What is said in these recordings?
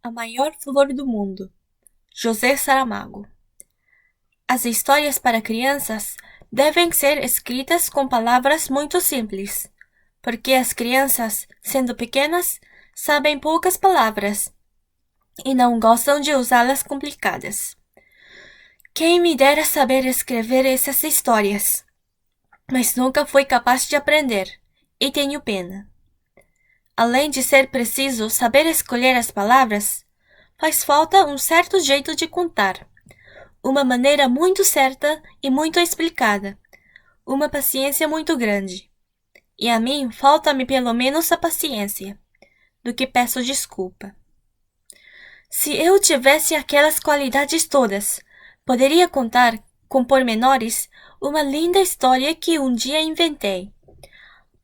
A maior flor do mundo, José Saramago. As histórias para crianças devem ser escritas com palavras muito simples, porque as crianças, sendo pequenas, sabem poucas palavras e não gostam de usá-las complicadas. Quem me dera saber escrever essas histórias, mas nunca fui capaz de aprender, e tenho pena. Além de ser preciso saber escolher as palavras, faz falta um certo jeito de contar, uma maneira muito certa e muito explicada, uma paciência muito grande. E a mim falta-me pelo menos a paciência, do que peço desculpa. Se eu tivesse aquelas qualidades todas, poderia contar, com pormenores, uma linda história que um dia inventei,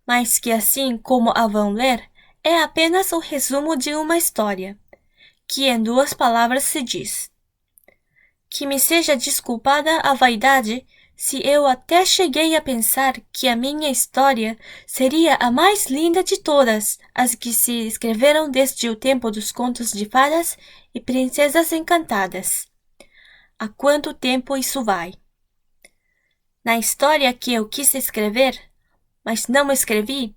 mas que assim como a vão ler, é apenas o resumo de uma história, que em 2 palavras se diz. Que me seja desculpada a vaidade se eu até cheguei a pensar que a minha história seria a mais linda de todas as que se escreveram desde o tempo dos contos de fadas e princesas encantadas. Há quanto tempo isso vai? Na história que eu quis escrever, mas não escrevi,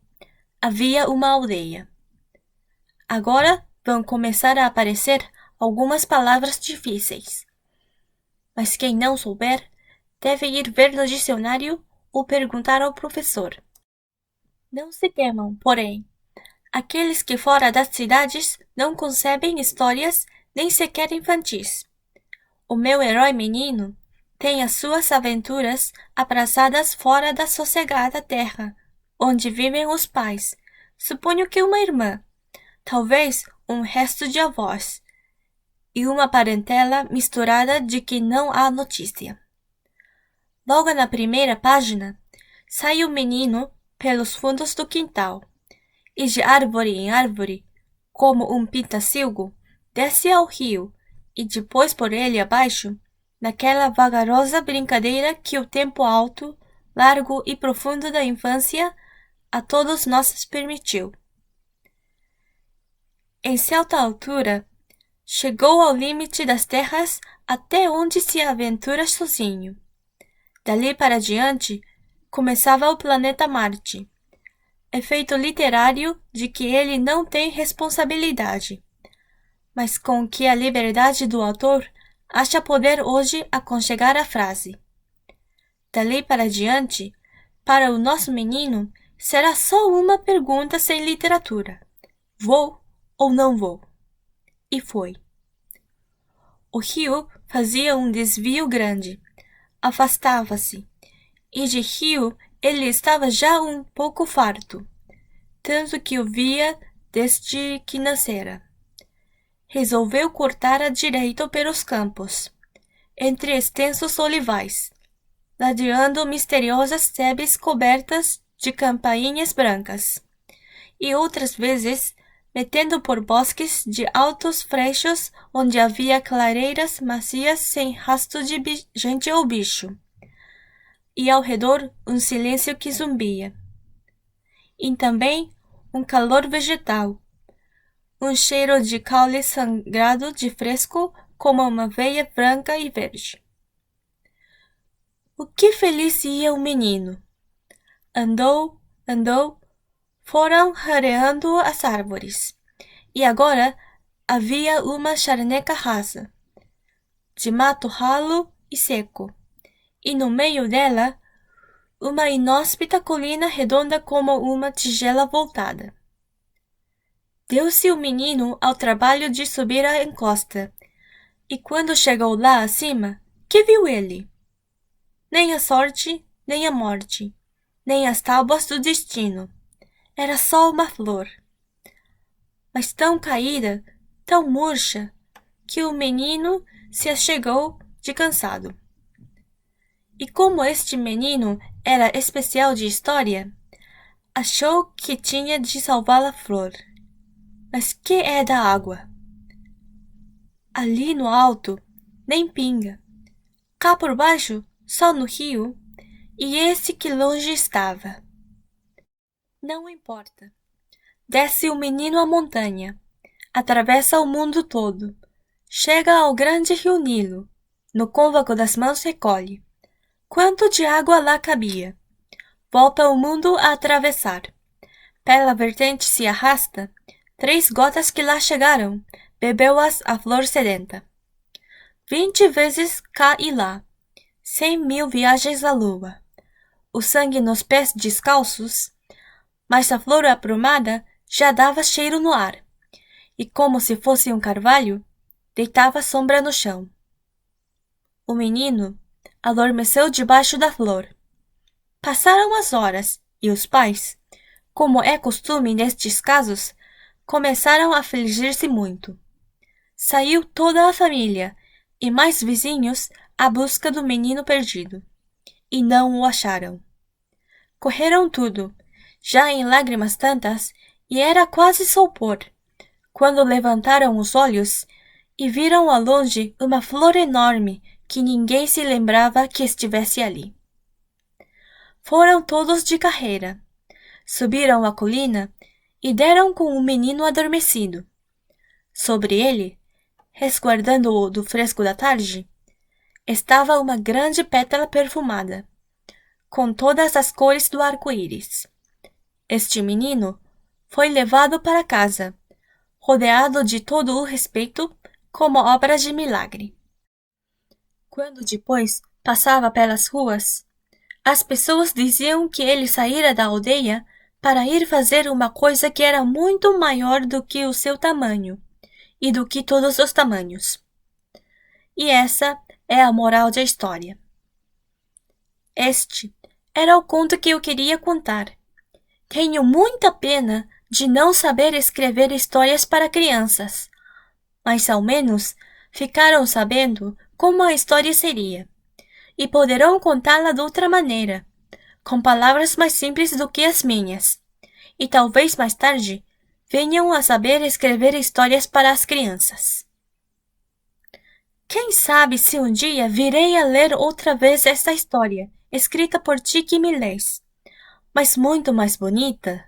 havia uma aldeia. Agora vão começar a aparecer algumas palavras difíceis. Mas quem não souber, deve ir ver no dicionário ou perguntar ao professor. Não se temam, porém. Aqueles que fora das cidades não concebem histórias nem sequer infantis. O meu herói menino tem as suas aventuras aprazadas fora da sossegada terra, onde vivem os pais. Suponho que uma irmã, talvez um resto de avós, e uma parentela misturada de que não há notícia. Logo na primeira página, sai o menino pelos fundos do quintal, e de árvore em árvore, como um pintacilgo, desce ao rio, e depois por ele abaixo, naquela vagarosa brincadeira que o tempo alto, largo e profundo da infância a todos nós permitiu. Em certa altura, chegou ao limite das terras até onde se aventura sozinho. Dali para diante, começava o planeta Marte, efeito literário de que ele não tem responsabilidade, mas com que a liberdade do autor acha poder hoje aconchegar a frase. Dali para diante, para o nosso menino, será só uma pergunta sem literatura. Vou ou não vou? E foi. O rio fazia um desvio grande, afastava-se, e de rio ele estava já um pouco farto, tanto que o via desde que nascera. Resolveu cortar à direita pelos campos, entre extensos olivais, ladeando misteriosas sebes cobertas de campainhas brancas, e outras vezes metendo por bosques de altos freixos onde havia clareiras macias sem rastro de gente ou bicho, e ao redor um silêncio que zumbia. E também um calor vegetal, um cheiro de caule sangrado de fresco como uma veia branca e verde. O que feliz ia o menino! Andou, andou, foram rareando as árvores, e agora havia uma charneca rasa, de mato ralo e seco, e no meio dela uma inóspita colina redonda como uma tigela voltada. Deu-se o menino ao trabalho de subir a encosta, e quando chegou lá acima, que viu ele? Nem a sorte, nem a morte, nem as tábuas do destino. Era só uma flor, mas tão caída, tão murcha, que o menino se achegou de cansado. E como este menino era especial de história, achou que tinha de salvar a flor. Mas que é da água? Ali no alto, nem pinga. Cá por baixo, só no rio, e esse que longe estava. Não importa. Desce o menino a montanha, atravessa o mundo todo. Chega ao grande rio Nilo. No côvago das mãos recolhe quanto de água lá cabia. Volta o mundo a atravessar. Pela vertente se arrasta 3 gotas que lá chegaram, bebeu-as a flor sedenta. 20 vezes cá e lá, 100.000 viagens à lua. O sangue nos pés descalços, mas a flor aprumada já dava cheiro no ar, e como se fosse um carvalho, deitava sombra no chão. O menino adormeceu debaixo da flor. Passaram as horas, e os pais, como é costume nestes casos, começaram a afligir-se muito. Saiu toda a família e mais vizinhos à busca do menino perdido, e não o acharam. Correram tudo, já em lágrimas tantas, e era quase solpor, quando levantaram os olhos e viram ao longe uma flor enorme que ninguém se lembrava que estivesse ali. Foram todos de carreira, subiram a colina e deram com o menino adormecido. Sobre ele, resguardando-o do fresco da tarde, estava uma grande pétala perfumada, com todas as cores do arco-íris. Este menino foi levado para casa, rodeado de todo o respeito, como obra de milagre. Quando depois passava pelas ruas, as pessoas diziam que ele saíra da aldeia para ir fazer uma coisa que era muito maior do que o seu tamanho e do que todos os tamanhos. E essa é a moral da história. Este era o conto que eu queria contar. Tenho muita pena de não saber escrever histórias para crianças, mas ao menos ficaram sabendo como a história seria, e poderão contá-la de outra maneira, com palavras mais simples do que as minhas, e talvez mais tarde venham a saber escrever histórias para as crianças. Quem sabe se um dia virei a ler outra vez esta história, escrita por ti que me lês, mas muito mais bonita.